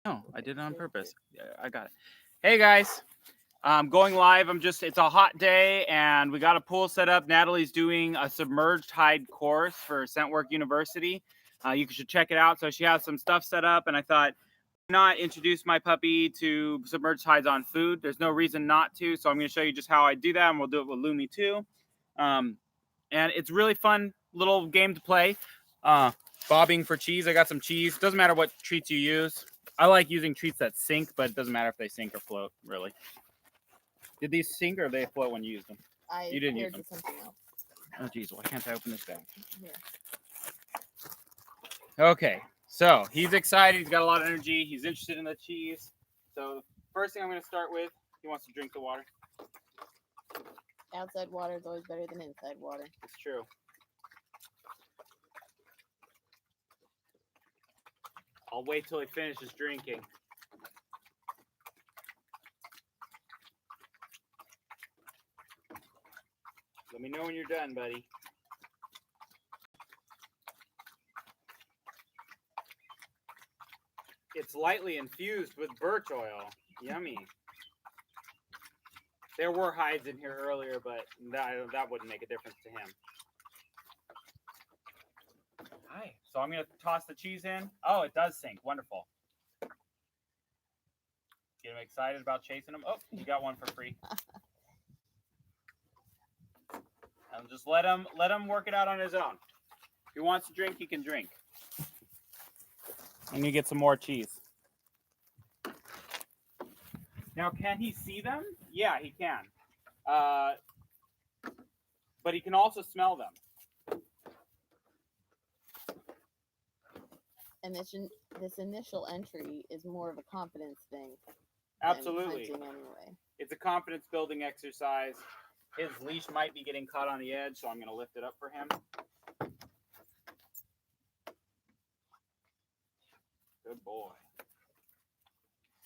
No, I did it on purpose. Yeah, I got it. Hey guys, I'm going live. It's a hot day and we got a pool set up. Natalie's doing a submerged hide course for Scentwork University. You should check it out. So she has some stuff set up, and I thought, why not introduce my puppy to submerged hides on food? There's no reason not to. So I'm going to show you just how I do that, and we'll do it with Lumi too. Um, and it's really fun little game to play. Bobbing for cheese. I got some cheese. Doesn't matter what treats you use. I like using treats that sink, but it doesn't matter if they sink or float, really. Did these sink or they float when you used them? You didn't use them. Something else. Oh, geez. Why can't I open this bag? Here. Okay. So he's excited. He's got a lot of energy. He's interested in the cheese. So first thing I'm going to start with, he wants to drink the water. Outside water is always better than inside water. It's true. I'll wait till he finishes drinking. Let me know when you're done, buddy. It's lightly infused with birch oil. Yummy. There were hides in here earlier, but that wouldn't make a difference to him. Hi. So I'm going to toss the cheese in. Oh, it does sink. Wonderful. Get him excited about chasing him. Oh, you got one for free. And just let him work it out on his own. If he wants to drink, he can drink. I'm going to get some more cheese. Now, can he see them? Yeah, he can. But he can also smell them. And this initial entry is more of a confidence thing. Absolutely. Than hunting anyway. It's a confidence building exercise. His leash might be getting caught on the edge, so I'm going to lift it up for him. Good boy.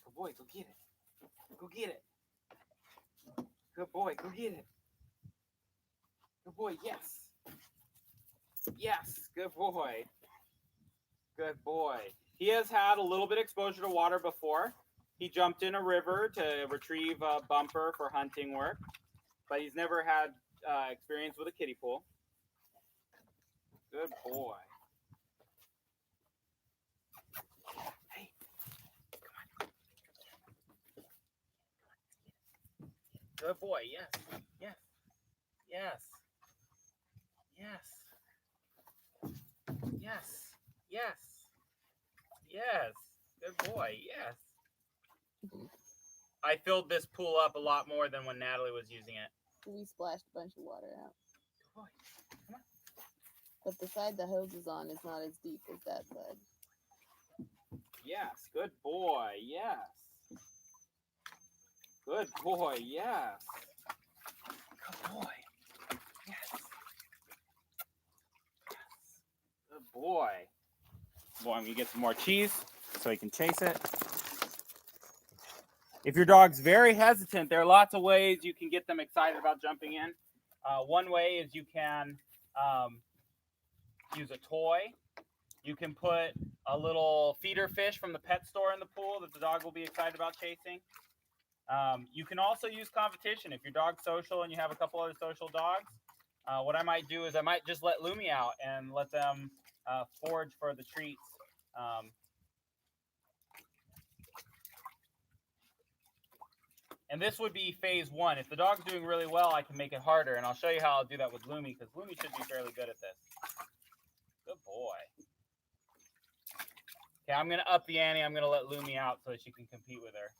Good boy, go get it. Go get it. Good boy, go get it. Good boy, yes. Yes, good boy. Good boy. He has had a little bit of exposure to water before. He jumped in a river to retrieve a bumper for hunting work, but he's never had experience with a kiddie pool. Good boy. Hey, come on. Good boy, yes. Yes. Yes. Yes. Yes. Yes. Yes. Good boy. Yes. I filled this pool up a lot more than when Natalie was using it. We splashed a bunch of water out. Good boy. Come on. But the side the hose is on is not as deep as that side. Yes. Good boy. Yes. Good boy. Yes. Good boy. Yes. Good boy. Boy, I'm going to get some more cheese so he can chase it. If your dog's very hesitant, there are lots of ways you can get them excited about jumping in. One way is you can use a toy. You can put a little feeder fish from the pet store in the pool that the dog will be excited about chasing. You can also use competition. If your dog's social and you have a couple other social dogs, what I might do is I might just let Lumi out and let them forage for the treats. And this would be phase one. If the dog's doing really well, I can make it harder, and I'll show you how I'll do that with Lumi, because Lumi should be fairly good at this. Good boy. Okay, I'm going to up the ante. I'm going to let Lumi out so that she can compete with her.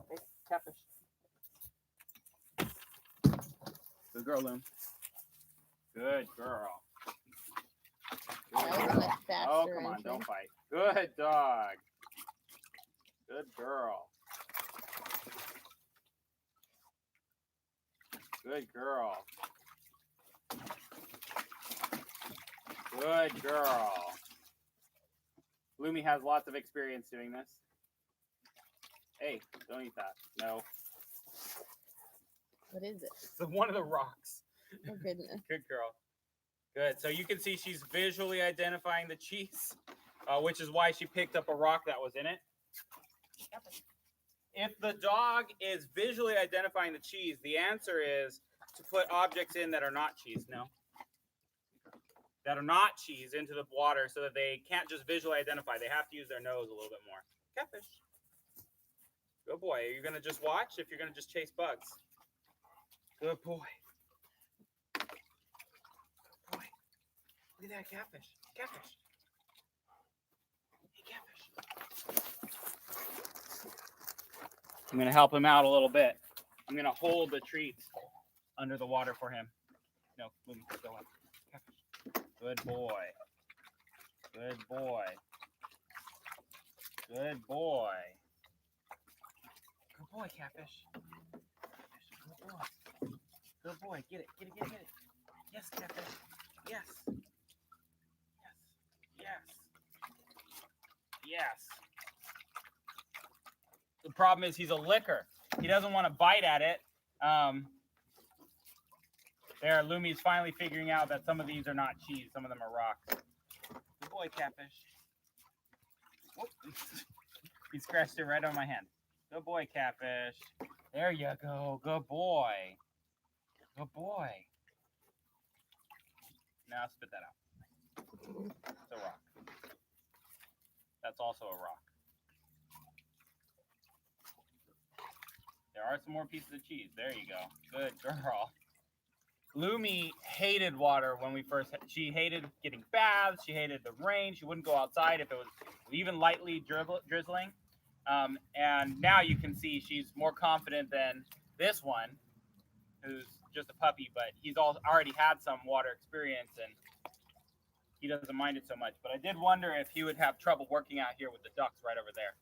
Hey, catfish. Good girl, Loom. Good girl. That was a much faster Oh, come on, entry. don't fight. Good dog. Good girl. Good girl. Good girl. Lumi has lots of experience doing this. Hey, don't eat that. No. What is it? It's one of the rocks. Oh, goodness. Good girl. Good. So you can see she's visually identifying the cheese, which is why she picked up a rock that was in it. If the dog is visually identifying the cheese, the answer is to put objects in that are not cheese. No. That are not cheese into the water so that they can't just visually identify. They have to use their nose a little bit more. Catfish. Good boy. Are you going to just watch if you're going to just chase bugs? Good boy. Good boy. Look at that catfish. Catfish. Hey, catfish. I'm going to help him out a little bit. I'm going to hold the treats under the water for him. No, Lumi, go up. Catfish. Good boy. Good boy. Good boy. Good boy, catfish. Good boy. Good boy. Get it. Get it. Get it. Get it. Yes, catfish. Yes. Yes. Yes. Yes. The problem is he's a licker. He doesn't want to bite at it. There, Lumi's finally figuring out that some of these are not cheese. Some of them are rocks. Good boy, catfish. Whoop. He scratched it right on my hand. Good boy, catfish. There you go. Good boy. Good boy. Now spit that out. It's a rock. That's also a rock. There are some more pieces of cheese. There you go. Good girl. Lumi hated water when we first. She hated getting baths. She hated the rain. She wouldn't go outside if it was even lightly drizzling. And now you can see she's more confident than this one, who's just a puppy, but he's already had some water experience and he doesn't mind it so much. But I did wonder if he would have trouble working out here with the ducks right over there.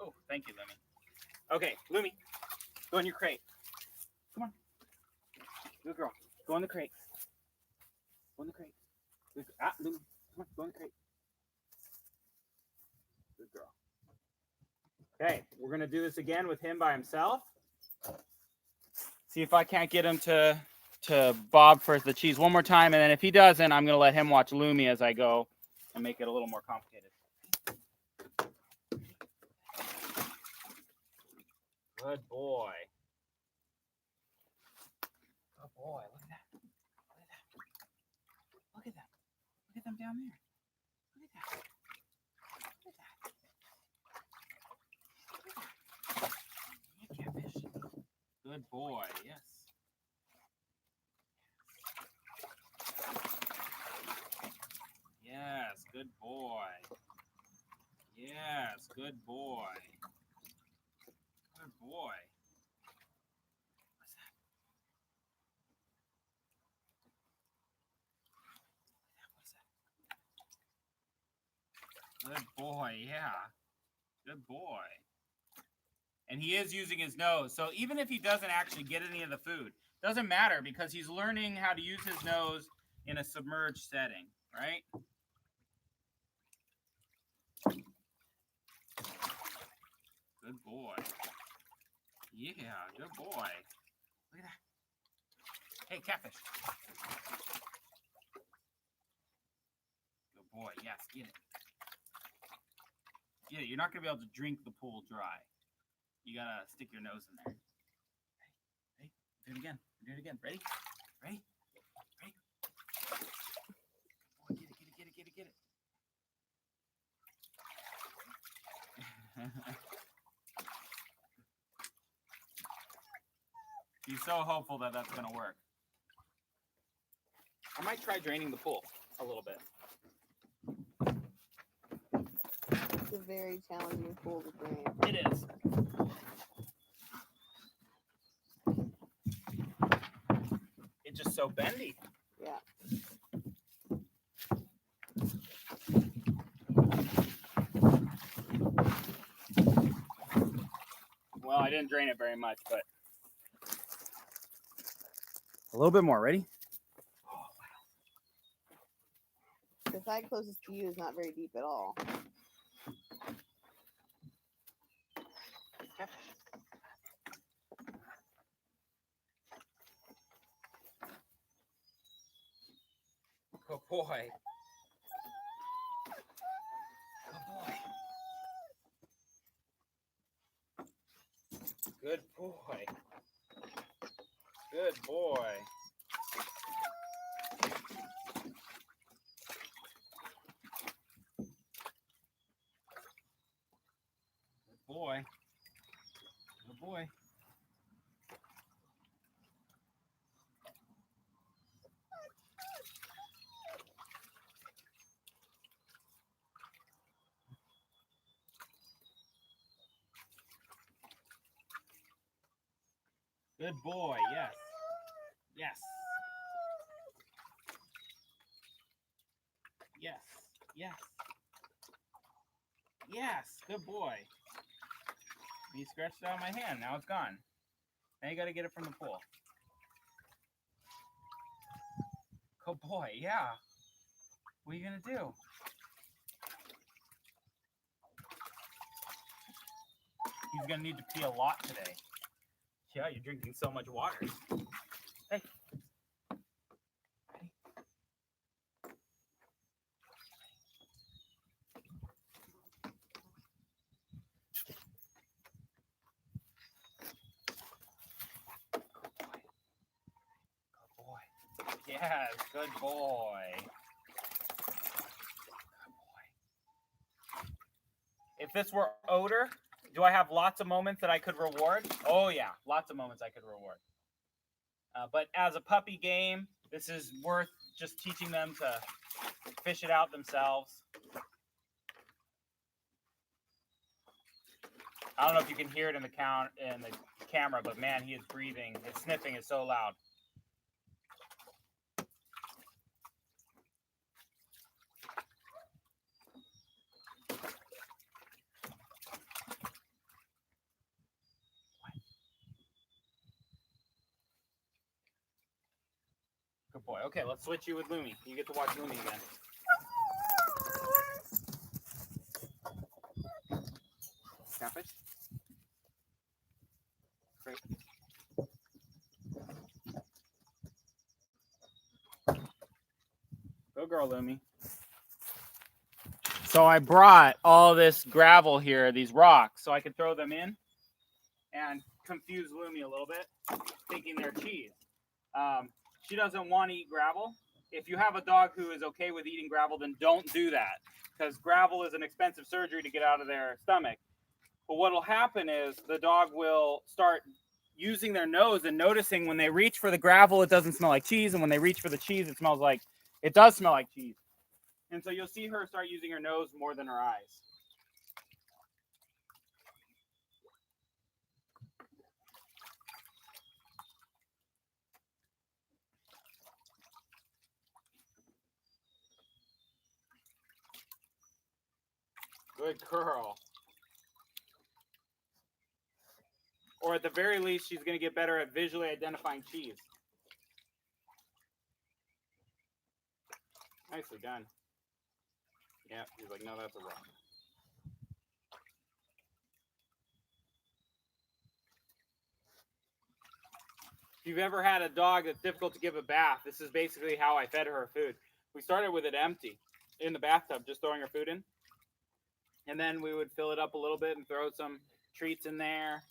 Oh, thank you, Lumi. Okay, Lumi, go in your crate. Come on. Good girl. Go in the crate. Go in the crate. Lumi, come on, go in the crate. Good girl. Okay, we're going to do this again with him by himself. See if I can't get him to bob for the cheese one more time. And then if he doesn't, I'm going to let him watch Lumi as I go and make it a little more complicated. Good boy. Good boy. Look at that. Look at that. Look at that. Look at them down there. Look at that. Look at that. Yeah, catfish. Good boy. Yes. Yes. Good boy. Yes. Good boy. Good boy. What's that? What's that? Good boy. Yeah. Good boy. And he is using his nose. So even if he doesn't actually get any of the food, doesn't matter because he's learning how to use his nose in a submerged setting, right? Good boy. Yeah, good boy. Look at that. Hey, catfish. Good boy. Yes, get it. Get it. You're not going to be able to drink the pool dry. You got to stick your nose in there. Hey, do it again. Do it again. Ready? Ready? Ready? Boy, get it, get it, get it, get it, get it. He's so hopeful that that's going to work. I might try draining the pool a little bit. It's a very challenging pool to drain. It is. It's just so bendy. Yeah. Well, I didn't drain it very much, but a little bit more. Ready? The side closest to you is not very deep at all. Good boy. Good boy. Good boy. Good boy. Good boy. Good boy. Good boy. Yes. Yes. Yes. Yes. Yes. Good boy. You scratched it out of my hand. Now it's gone. Now you got to get it from the pool. Good boy. Yeah. What are you going to do? He's going to need to pee a lot today. Yeah, you're drinking so much water. Hey. Good boy. Yes, good boy. Good boy. If this were odor, do I have lots of moments that I could reward? Oh yeah, lots of moments I could reward. But as a puppy game, this is worth just teaching them to fish it out themselves. I don't know if you can hear it in the camera, but man, he is breathing. His sniffing is so loud. Good boy. Okay, let's switch you with Lumi. You get to watch Lumi again. Catfish? Great. Go girl, Lumi. So I brought all this gravel here, these rocks, so I could throw them in and confuse Lumi a little bit, thinking they're cheese. She doesn't want to eat gravel. If you have a dog who is okay with eating gravel, then don't do that, because gravel is an expensive surgery to get out of their stomach. But what will happen is the dog will start using their nose and noticing when they reach for the gravel, it doesn't smell like cheese, and when they reach for the cheese, it does smell like cheese. And so you'll see her start using her nose more than her eyes. Good girl. Or at the very least, she's going to get better at visually identifying cheese. Nicely done. Yeah, he's like, no, that's a rock. If you've ever had a dog that's difficult to give a bath, this is basically how I fed her food. We started with it empty in the bathtub, just throwing her food in. And then we would fill it up a little bit and throw some treats in there.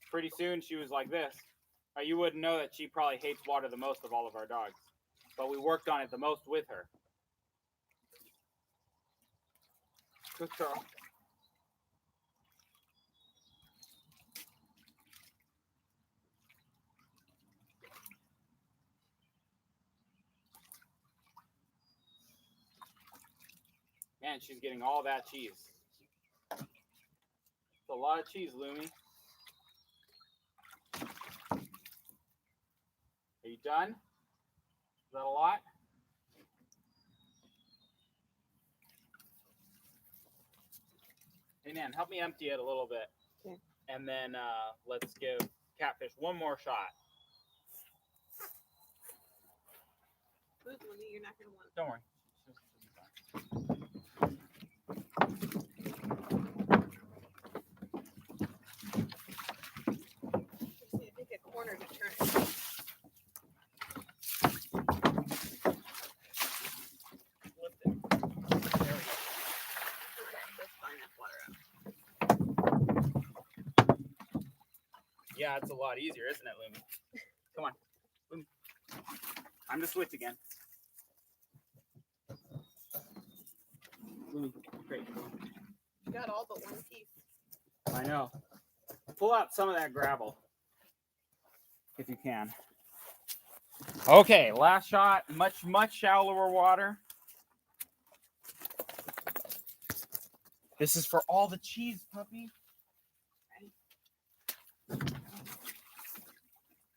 Pretty soon she was like this. You wouldn't know that she probably hates water the most of all of our dogs. But we worked on it the most with her. Good girl. Man, she's getting all that cheese. It's a lot of cheese, Lumi. Are you done? Is that a lot? Hey, man, help me empty it a little bit. Okay. And then let's give Catfish one more shot. You're not going to want it. Don't worry. Just need to pick a corner to turn it. Yeah, it's a lot easier, isn't it, Lumi? Come on, Lumi. I'm the switch again. Lumi, great. You got all but one piece. I know. Pull out some of that gravel if you can. Okay, last shot. Much shallower water. This is for all the cheese, puppy.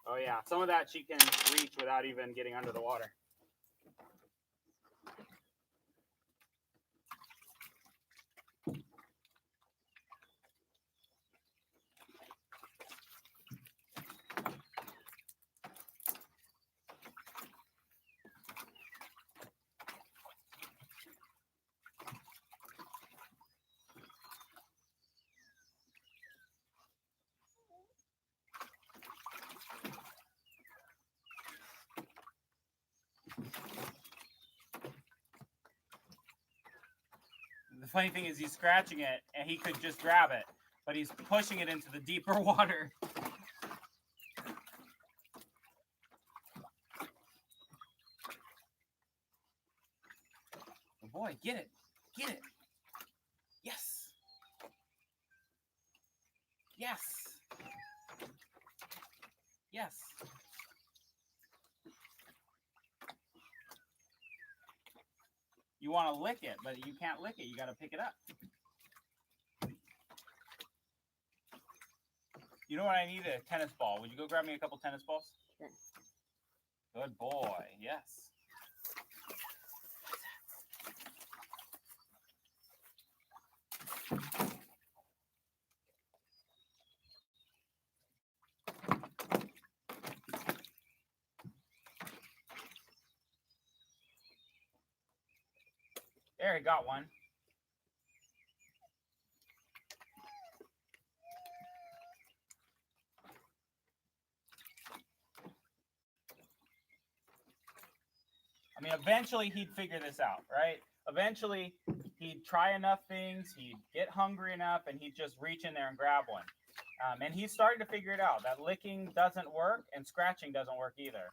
Oh yeah, some of that she can reach without even getting under the water. The funny thing is he's scratching it and he could just grab it, but he's pushing it into the deeper water. Oh boy, get it. Get it. Yes. Yes. Yes. You want to lick it, but you can't lick it. You got to pick it up. You know what? I need a tennis ball. Would you go grab me a couple tennis balls? Sure. Good boy. Yes. There, he got one. I mean, eventually he'd figure this out, right? Eventually he'd try enough things, he'd get hungry enough, and he'd just reach in there and grab one. And he's starting to figure it out. That licking doesn't work, and scratching doesn't work either.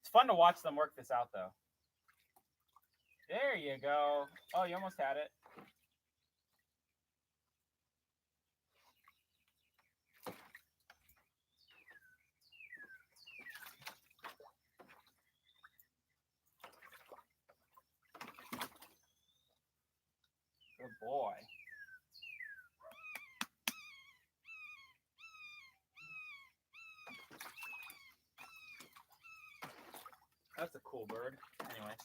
It's fun to watch them work this out, though. There you go. Oh, you almost had it. Good boy. That's a cool bird. Anyways.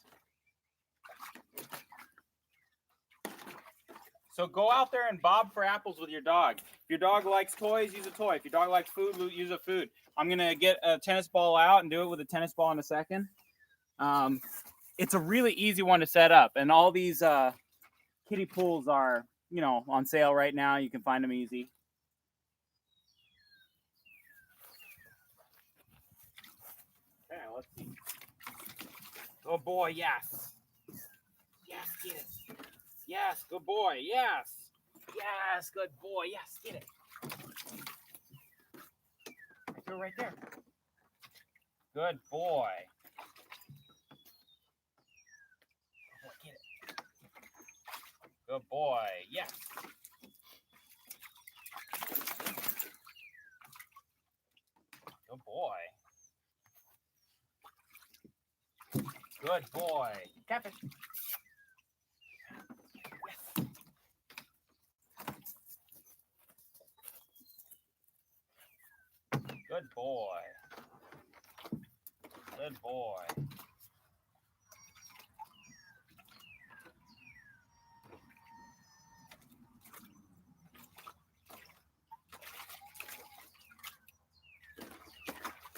So go out there and bob for apples with your dog. If your dog likes toys, use a toy. If your dog likes food, use a food. I'm going to get a tennis ball out and do it with a tennis ball in a second. It's a really easy one to set up. And all these kiddie pools are, you know, on sale right now. You can find them easy. Okay, let's see. Oh boy, yes. Yes, get it. Yes, good boy. Yes. Yes, good boy. Yes, get it. Go right there. Good boy. Get it. Good boy. Yes. Good boy. Good boy. Catfish. Yes. Good boy. Good boy.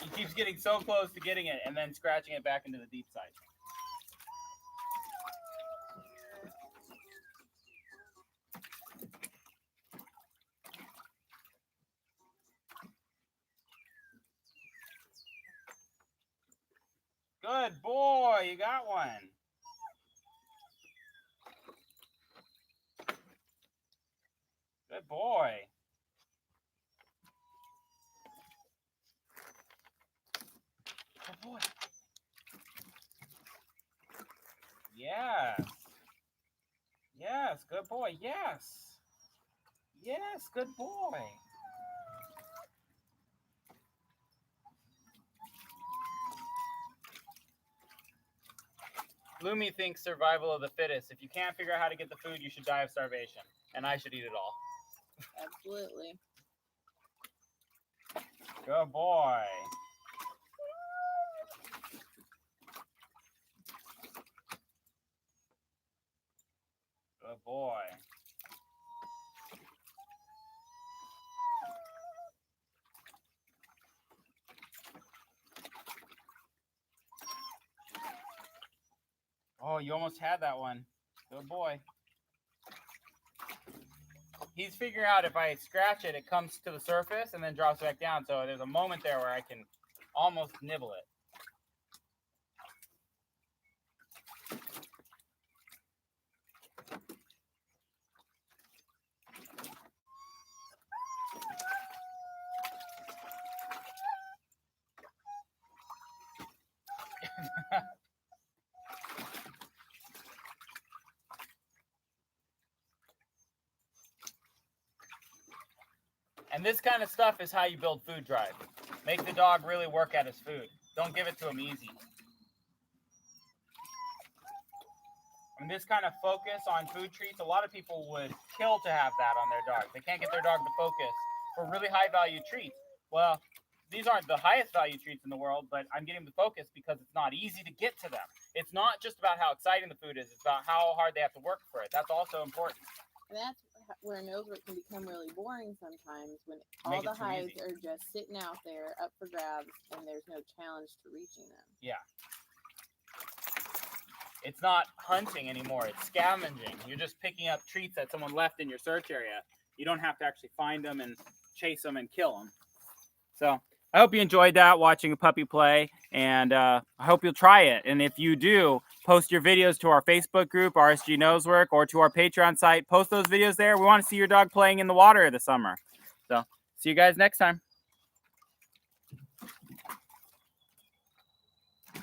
He keeps getting so close to getting it and then scratching it back into the deep side. Good boy, you got one. Good boy. Good boy. Yes. Yes, good boy. Yes. Yes, good boy. Lumi thinks survival of the fittest. If you can't figure out how to get the food, you should die of starvation. And I should eat it all. Absolutely. Good boy. Good boy. Oh, you almost had that one. Good boy. He's figuring out if I scratch it, it comes to the surface and then drops back down. So there's a moment there where I can almost nibble it. And this kind of stuff is how you build food drive. Make the dog really work at his food. Don't give it to him easy. And this kind of focus on food treats, a lot of people would kill to have that on their dog. They can't get their dog to focus for really high value treats. Well, these aren't the highest value treats in the world, but I'm getting the focus because it's not easy to get to them. It's not just about how exciting the food is, it's about how hard they have to work for it. That's also important. And that's where nosework can become really boring sometimes, when all the highs are just sitting out there up for grabs and there's no challenge to reaching them. Yeah. It's not hunting anymore, it's scavenging. You're just picking up treats that someone left in your search area. You don't have to actually find them and chase them and kill them. So I hope you enjoyed that, watching a puppy play, and I hope you'll try it. And if you do, post your videos to our Facebook group, RSG Nosework, or to our Patreon site. Post those videos there. We want to see your dog playing in the water this summer. So see you guys next time.